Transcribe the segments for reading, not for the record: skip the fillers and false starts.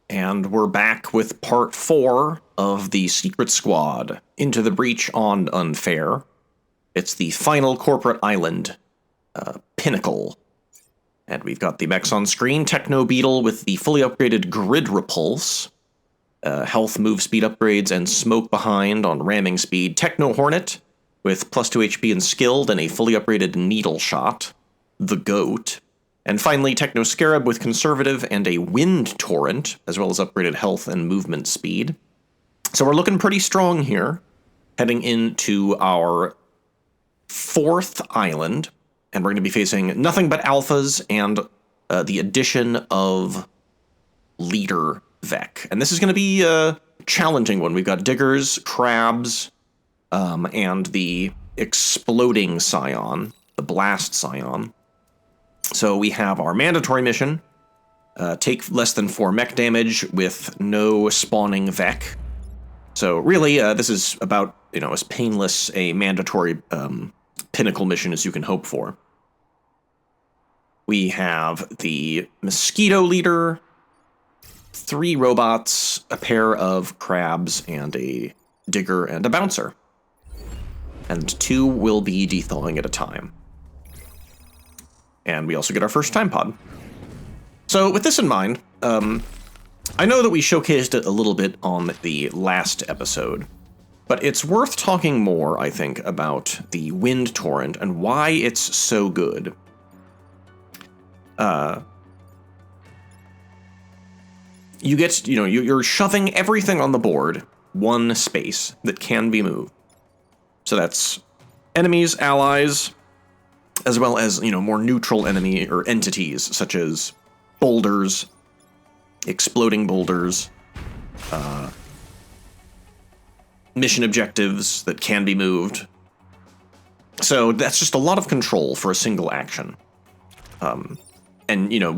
And we're back with part 4 of the Secret Squad, Into the Breach on Unfair. It's the final corporate island, Pinnacle. And we've got the mechs on screen, Techno Beetle with the fully upgraded Grid Repulse, health move speed upgrades and smoke behind on ramming speed, Techno Hornet with plus 2 HP and skilled and a fully upgraded Needle Shot, the Goat. And finally, Techno Scarab with Conservative and a Wind Torrent, as well as upgraded health and movement speed. So we're looking pretty strong here, heading into our 4th island, and we're going to be facing nothing but alphas and the addition of Leader Vec. And this is going to be a challenging one. We've got Diggers, Crabs, and the Exploding Scion, the Blast Scion. So we have our mandatory mission, take less than 4 mech damage with no spawning Vec. So really, this is about, as painless a mandatory pinnacle mission as you can hope for. We have the Mosquito Leader, 3 robots, a pair of crabs, and a digger and a bouncer. And 2 will be dethawing at a time. And we also get our first time pod. So with this in mind, I know that we showcased it a little bit on the last episode, but it's worth talking more, I think, about the Wind Torrent and why it's so good. You get, you're shoving everything on the board, one space that can be moved. So that's enemies, allies, as well as, more neutral enemy or entities, such as boulders, exploding boulders, mission objectives that can be moved. So that's just a lot of control for a single action. And,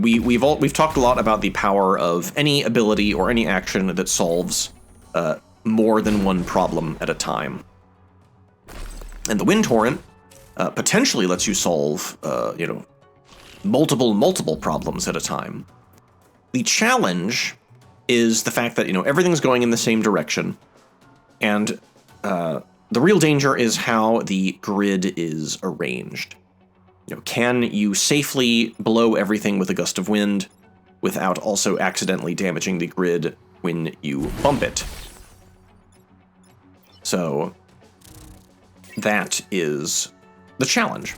we've talked a lot about the power of any ability or any action that solves more than one problem at a time. And the Wind Torrent potentially lets you solve, multiple problems at a time. The challenge is the fact that, everything's going in the same direction. And the real danger is how the grid is arranged. Can you safely blow everything with a gust of wind without also accidentally damaging the grid when you bump it? So that is the challenge.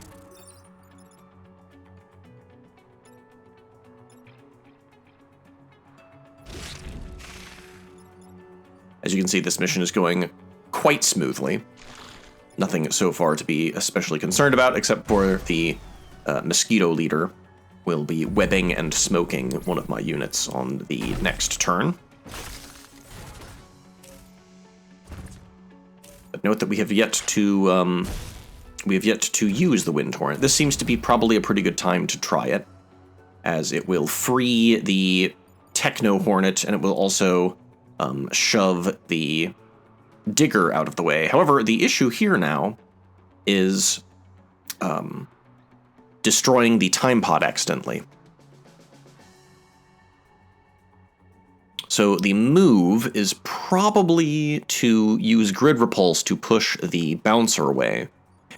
As you can see, this mission is going quite smoothly. Nothing so far to be especially concerned about, except for the Mosquito Leader will be webbing and smoking one of my units on the next turn. But note that we have yet to use the Wind Torrent. This seems to be probably a pretty good time to try it, as it will free the Techno Hornet, and it will also shove the Digger out of the way. However, the issue here now is destroying the time pod accidentally. So the move is probably to use Grid Repulse to push the bouncer away,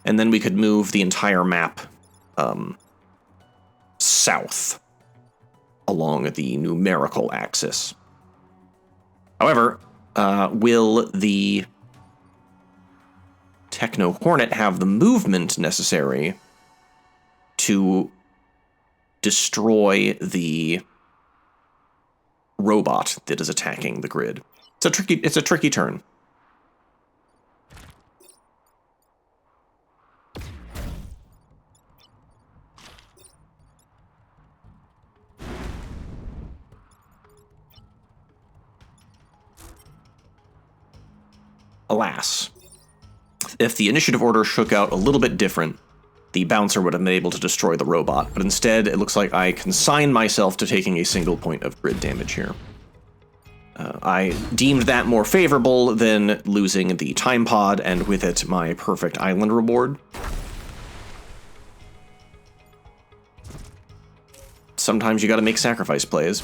and then we could move the entire map south along the numerical axis. However, will the Techno Hornet have the movement necessary to destroy the robot that is attacking the grid? It's a tricky turn. Alas, if the initiative order shook out a little bit different, the bouncer would have been able to destroy the robot, but instead it looks like I consign myself to taking a single point of grid damage here. I deemed that more favorable than losing the time pod, and with it my perfect island reward. Sometimes you gotta make sacrifice plays.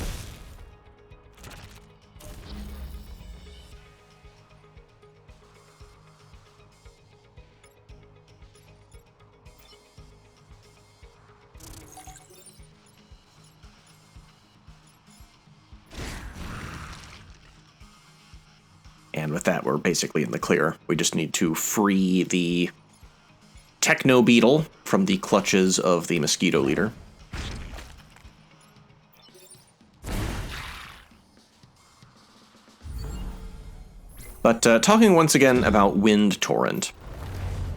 And with that, we're basically in the clear. We just need to free the Techno Beetle from the clutches of the Mosquito Leader. But talking once again about Wind Torrent,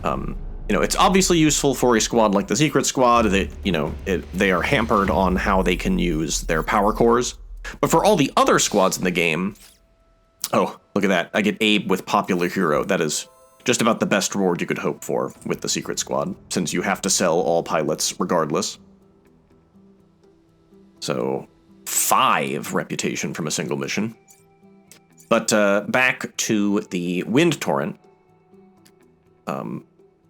it's obviously useful for a squad like the Secret Squad. That they are hampered on how they can use their power cores. But for all the other squads in the game, oh, look at that! I get Abe with Popular Hero. That is just about the best reward you could hope for with the Secret Squad, since you have to sell all pilots regardless. So 5 reputation from a single mission. But back to the Wind Torrent.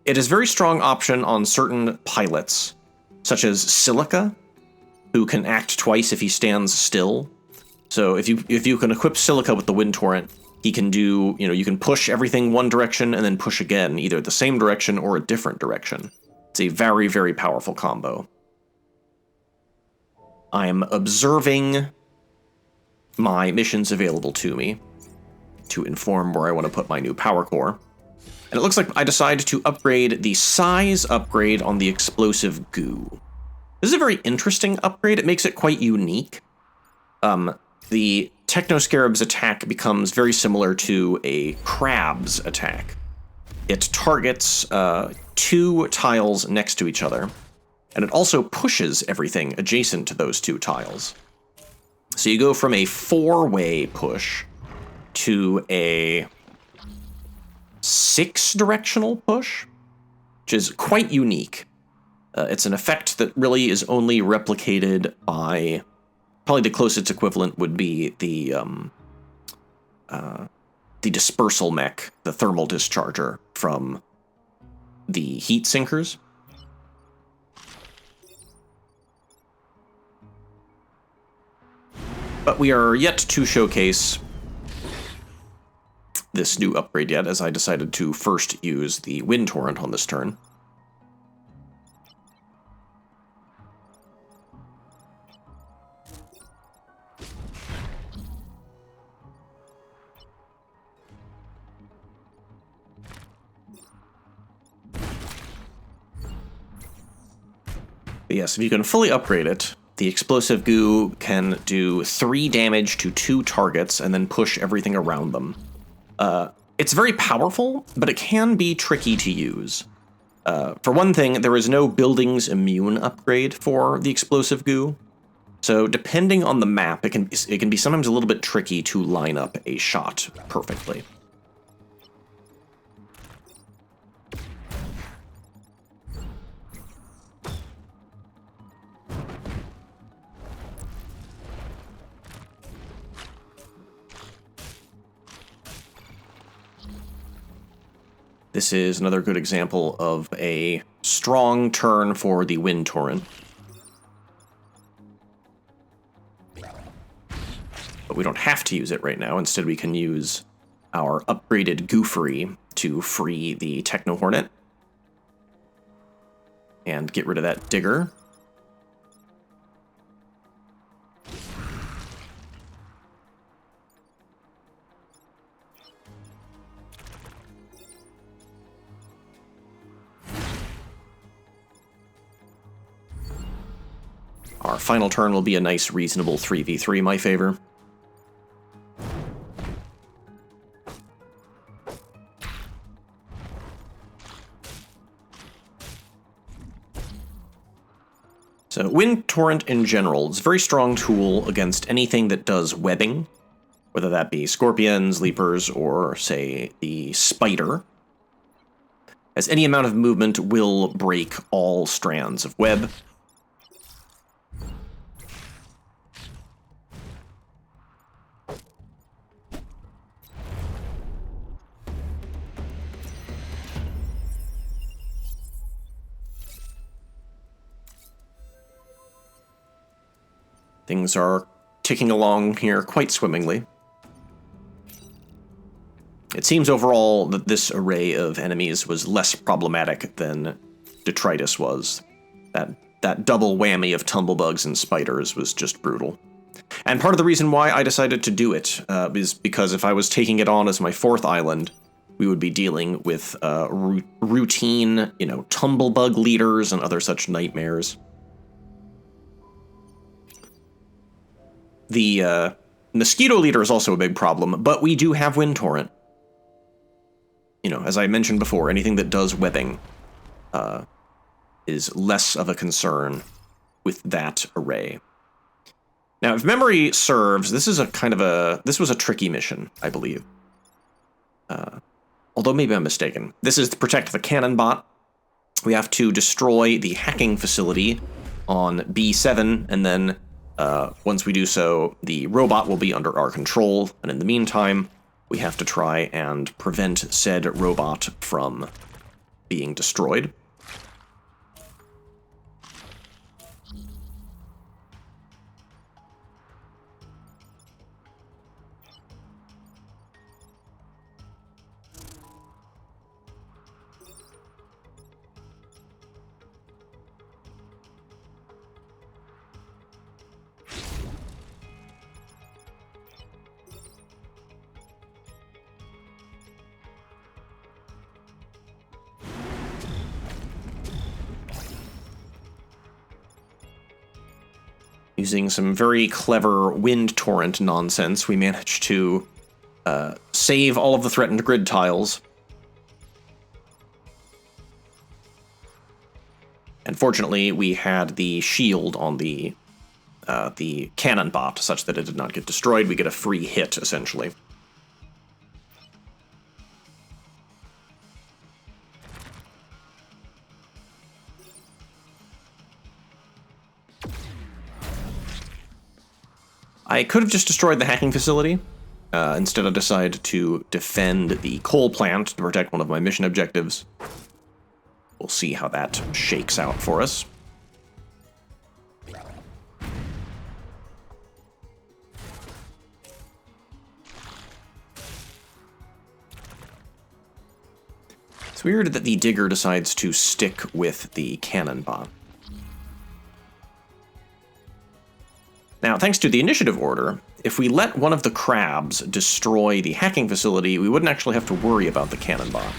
It is a very strong option on certain pilots, such as Silica, who can act twice if he stands still. So if you can equip Silica with the Wind Torrent, he can do, you can push everything one direction and then push again, either the same direction or a different direction. It's a very, very powerful combo. I'm observing my missions available to me to inform where I want to put my new power core. And it looks like I decided to upgrade the size upgrade on the explosive goo. This is a very interesting upgrade. It makes it quite unique. The Techno Scarab's attack becomes very similar to a crab's attack. It targets 2 tiles next to each other, and it also pushes everything adjacent to those 2 tiles. So you go from a 4-way push to a 6-directional push, which is quite unique. It's an effect that really is only replicated by, probably the closest equivalent would be the dispersal mech, the thermal discharger from the heat sinkers. But we are yet to showcase this new upgrade yet, as I decided to first use the Wind Torrent on this turn. But yes, if you can fully upgrade it, the explosive goo can do 3 damage to 2 targets and then push everything around them. It's very powerful, but it can be tricky to use. For one thing, there is no buildings immune upgrade for the explosive goo. So depending on the map, it can be sometimes a little bit tricky to line up a shot perfectly. This is another good example of a strong turn for the Wind Torrent. But we don't have to use it right now. Instead, we can use our upgraded Goofery to free the Techno Hornet and get rid of that Digger. Our final turn will be a nice, reasonable 3v3 in my favor. So, Wind Torrent in general is a very strong tool against anything that does webbing, whether that be scorpions, leapers, or, say, the spider, as any amount of movement will break all strands of web. Things are ticking along here quite swimmingly. It seems overall that this array of enemies was less problematic than Detritus was. That double whammy of tumblebugs and spiders was just brutal. And part of the reason why I decided to do it is because if I was taking it on as my 4th island, we would be dealing with routine, tumblebug leaders and other such nightmares. The mosquito leader is also a big problem, but we do have Wind Torrent. As I mentioned before, anything that does webbing is less of a concern with that array. Now, if memory serves, this was a tricky mission, I believe. Although maybe I'm mistaken. This is to protect the cannon bot. We have to destroy the hacking facility on B7, and then once we do so, the robot will be under our control, and in the meantime, we have to try and prevent said robot from being destroyed. Using some very clever wind torrent nonsense, we managed to save all of the threatened grid tiles. And fortunately, we had the shield on the cannon bot, such that it did not get destroyed. We get a free hit, essentially. I could have just destroyed the hacking facility. Instead, I decided to defend the coal plant to protect one of my mission objectives. We'll see how that shakes out for us. It's weird that the digger decides to stick with the cannon bot. Now, thanks to the initiative order, if we let one of the crabs destroy the hacking facility, we wouldn't actually have to worry about the cannon bot.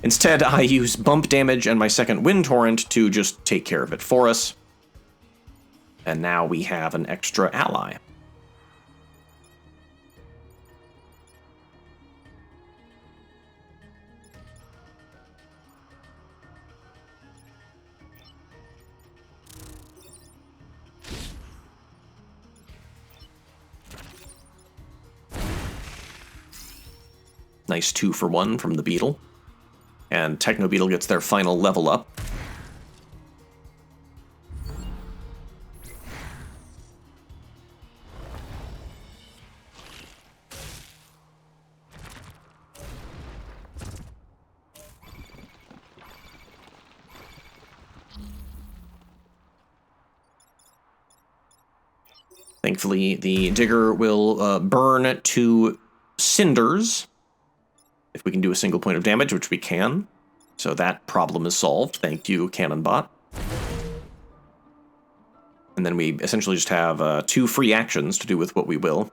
Instead, I use bump damage and my second wind torrent to just take care of it for us. And now we have an extra ally. Nice 2-for-1 from the Beetle. And Techno Beetle gets their final level up. Thankfully, the Digger will burn to cinders if we can do a single point of damage, which we can. So that problem is solved. Thank you, Cannonbot. And then we essentially just have 2 free actions to do with what we will.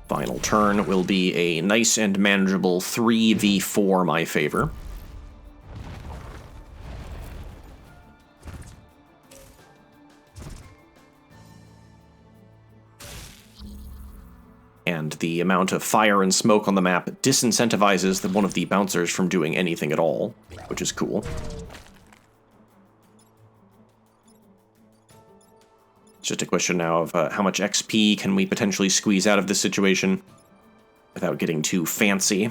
Final turn will be a nice and manageable 3v4 my favor. And the amount of fire and smoke on the map disincentivizes one of the bouncers from doing anything at all, which is cool. It's just a question now of how much XP can we potentially squeeze out of this situation without getting too fancy.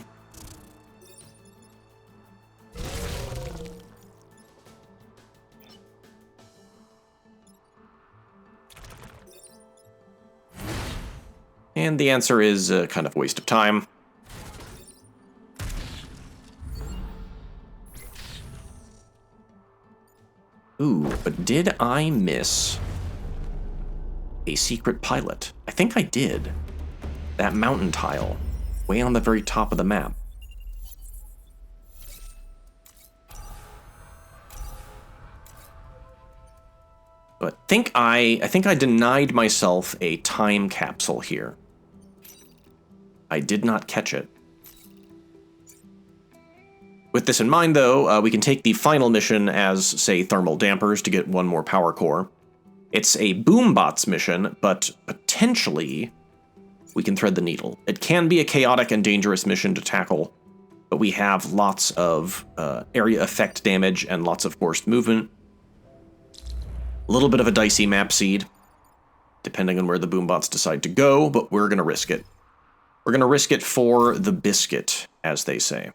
And the answer is kind of a waste of time. Ooh, but did I miss a secret pilot? I think I did. That mountain tile, way on the very top of the map. But I think I denied myself a time capsule here. I did not catch it. With this in mind, though, we can take the final mission as, say, thermal dampers to get one more power core. It's a boombots mission, but potentially we can thread the needle. It can be a chaotic and dangerous mission to tackle, but we have lots of area effect damage and lots of forced movement. A little bit of a dicey map seed, depending on where the boombots decide to go, but we're going to risk it. We're going to risk it for the biscuit, as they say.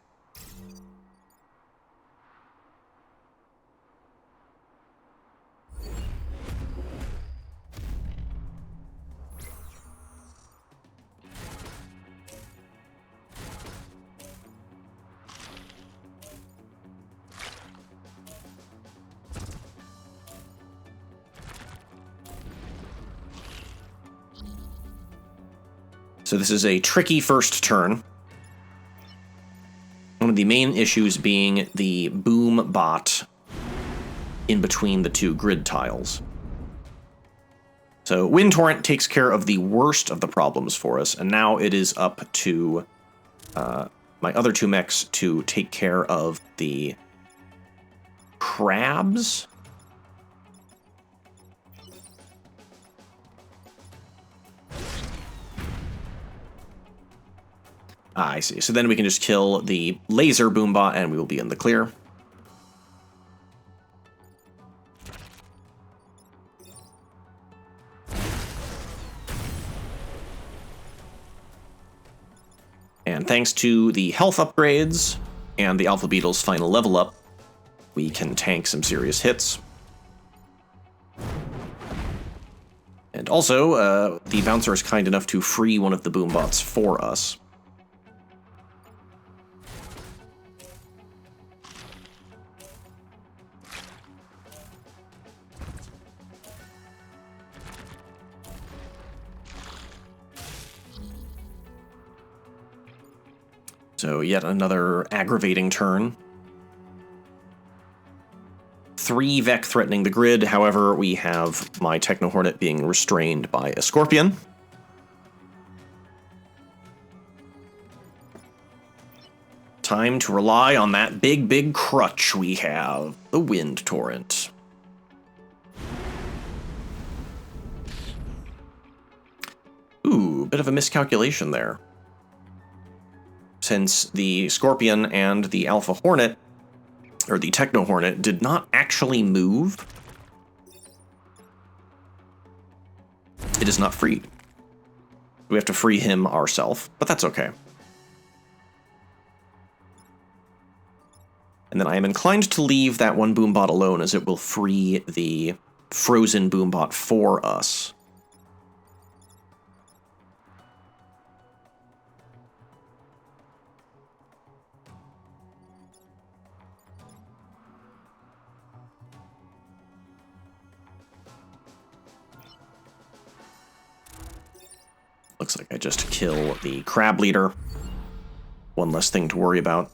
So this is a tricky first turn. One of the main issues being the boom bot in between the two grid tiles. So Wind Torrent takes care of the worst of the problems for us, and now it is up to my other two mechs to take care of the crabs. I see. So then we can just kill the laser boombot and we will be in the clear. And thanks to the health upgrades and the Alpha Beetle's final level up, we can tank some serious hits. And also, the Bouncer is kind enough to free one of the boombots for us. So yet another aggravating turn. 3 Vec threatening the grid, however, we have my Techno Hornet being restrained by a Scorpion. Time to rely on that big crutch we have, the Wind Torrent. Ooh, bit of a miscalculation there. Since the Scorpion and the Alpha Hornet, or the Techno Hornet, did not actually move, it is not freed. We have to free him ourselves, but that's okay. And then I am inclined to leave that one boombot alone, as it will free the frozen boombot for us. Looks like I just kill the crab leader. One less thing to worry about.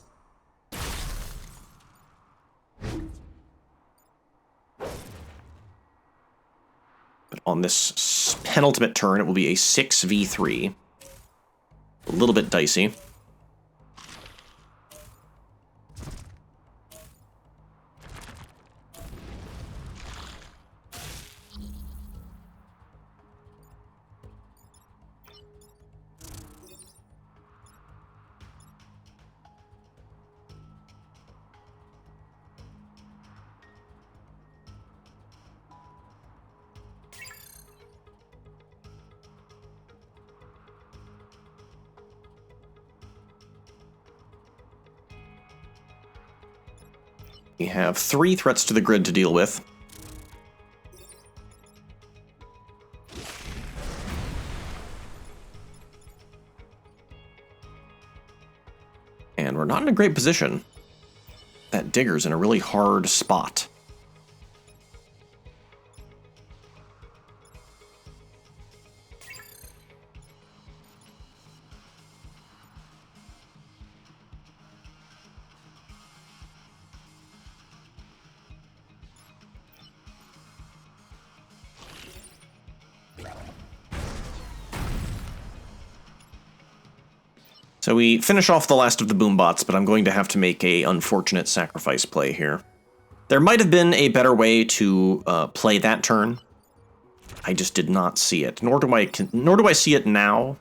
But on this penultimate turn, it will be a 6v3. A little bit dicey. We have 3 threats to the grid to deal with. And we're not in a great position. That digger's in a really hard spot. So we finish off the last of the boombots, but I'm going to have to make a unfortunate sacrifice play here. There might have been a better way to play that turn. I just did not see it, nor do I see it now.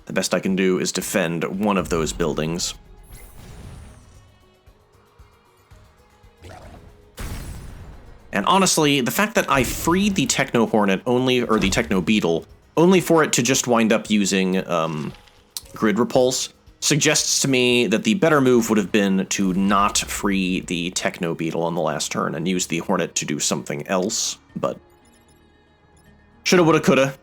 The best I can do is defend one of those buildings. And honestly, the fact that I freed the Techno Hornet only, or the Techno Beetle, only for it to just wind up using Grid Repulse, suggests to me that the better move would have been to not free the Techno Beetle on the last turn and use the Hornet to do something else, but shoulda, woulda, coulda.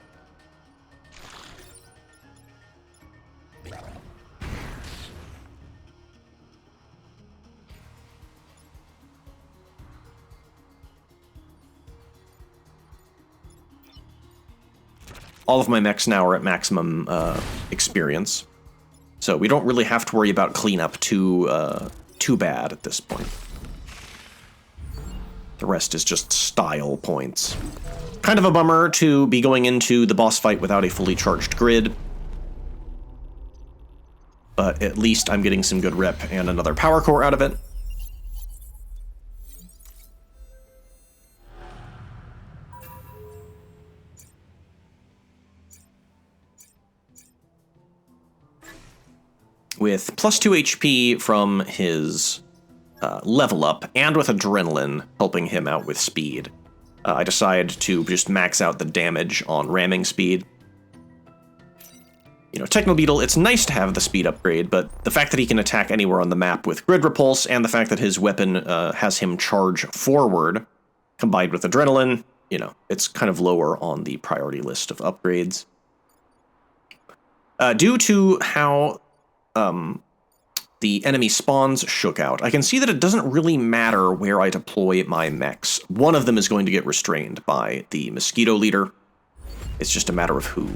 All of my mechs now are at maximum experience, so we don't really have to worry about cleanup too bad at this point. The rest is just style points. Kind of a bummer to be going into the boss fight without a fully charged grid, but at least I'm getting some good rep and another power core out of it. With plus 2 HP from his level up, and with Adrenaline helping him out with speed, I decide to just max out the damage on ramming speed. You know, Techno Beetle, it's nice to have the speed upgrade, but the fact that he can attack anywhere on the map with Grid Repulse, and the fact that his weapon has him charge forward, combined with Adrenaline, you know, it's kind of lower on the priority list of upgrades. Due to how the enemy spawns shook out, I can see that it doesn't really matter where I deploy my mechs. One of them is going to get restrained by the Mosquito Leader. It's just a matter of who.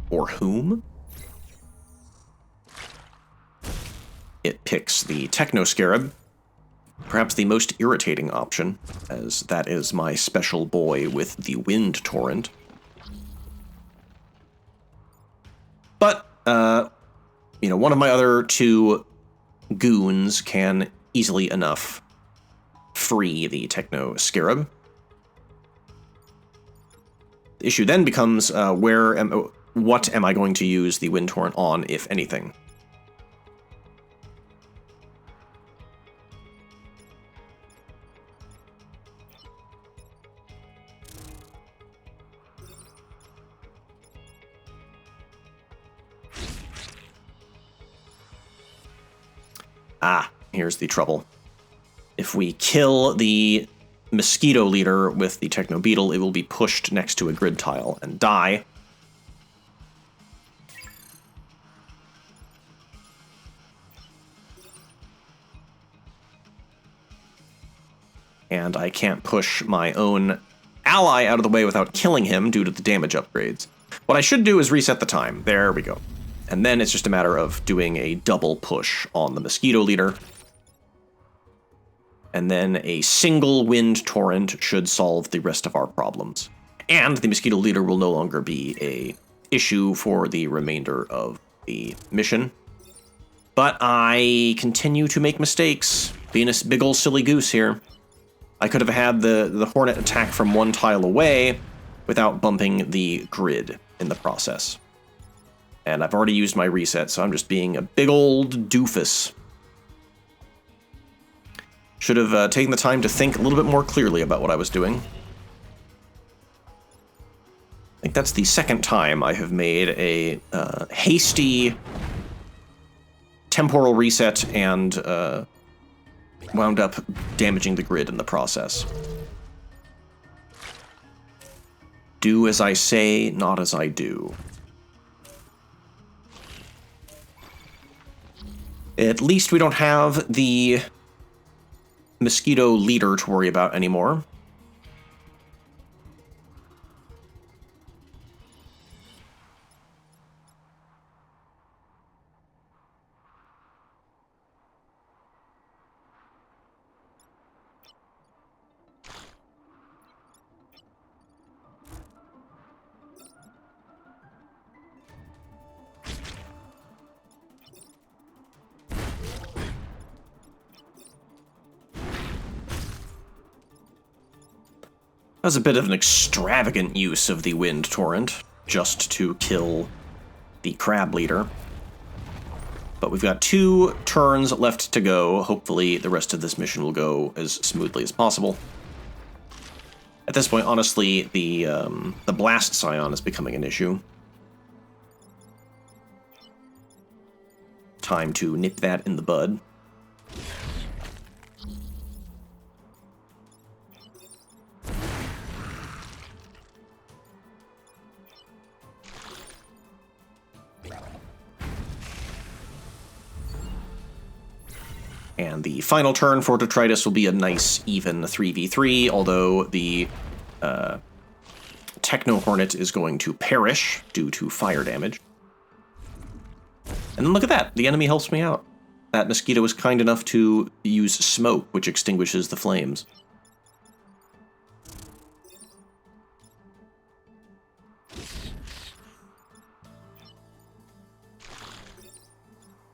Or whom? It picks the Techno Scarab, perhaps the most irritating option, as that is my special boy with the Wind Torrent. But, you know, one of my other two goons can easily enough free the Techno Scarab. The issue then becomes what am I going to use the Wind Torrent on, if anything? Ah, here's the trouble. If we kill the Mosquito Leader with the Techno Beetle, it will be pushed next to a grid tile and die. And I can't push my own ally out of the way without killing him due to the damage upgrades. What I should do is reset the time. There we go. And then it's just a matter of doing a double push on the Mosquito Leader. And then a single Wind Torrent should solve the rest of our problems. And the Mosquito Leader will no longer be an issue for the remainder of the mission. But I continue to make mistakes, being a big ol' silly goose here. I could have had the Hornet attack from one tile away without bumping the grid in the process. And I've already used my reset, so I'm just being a big old doofus. Should have taken the time to think a little bit more clearly about what I was doing. I think that's the second time I have made a hasty temporal reset and wound up damaging the grid in the process. Do as I say, not as I do. At least we don't have the Mosquito Leader to worry about anymore. That was a bit of an extravagant use of the Wind Torrent, just to kill the Crab Leader. But we've got 2 turns left to go. Hopefully the rest of this mission will go as smoothly as possible. At this point, honestly, the Blast Scion is becoming an issue. Time to nip that in the bud. And the final turn for Detritus will be a nice, even 3v3, although the Techno Hornet is going to perish due to fire damage. And then look at that, the enemy helps me out. That mosquito is kind enough to use smoke, which extinguishes the flames.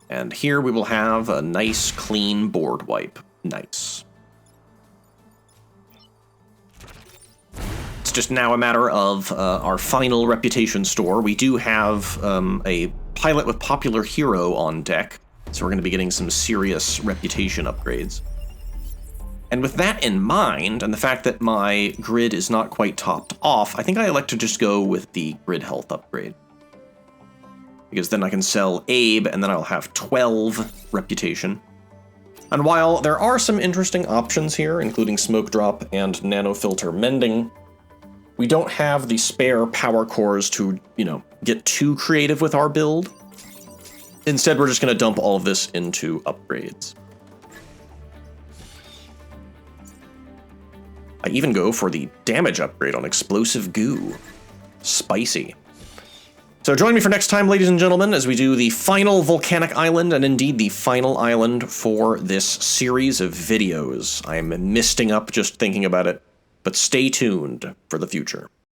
And here we will have a nice, clean board wipe. Nice. It's just now a matter of our final reputation store. We do have a pilot with popular hero on deck, so we're going to be getting some serious reputation upgrades. And with that in mind, and the fact that my grid is not quite topped off, I think I elect to just go with the grid health upgrade. Because then I can sell Abe, and then I'll have 12 reputation. And while there are some interesting options here, including Smoke Drop and Nanofilter Mending, we don't have the spare power cores to, get too creative with our build. Instead, we're just going to dump all of this into upgrades. I even go for the damage upgrade on Explosive Goo. Spicy. So join me for next time, ladies and gentlemen, as we do the final volcanic island, and indeed the final island for this series of videos. I'm misting up just thinking about it, but stay tuned for the future.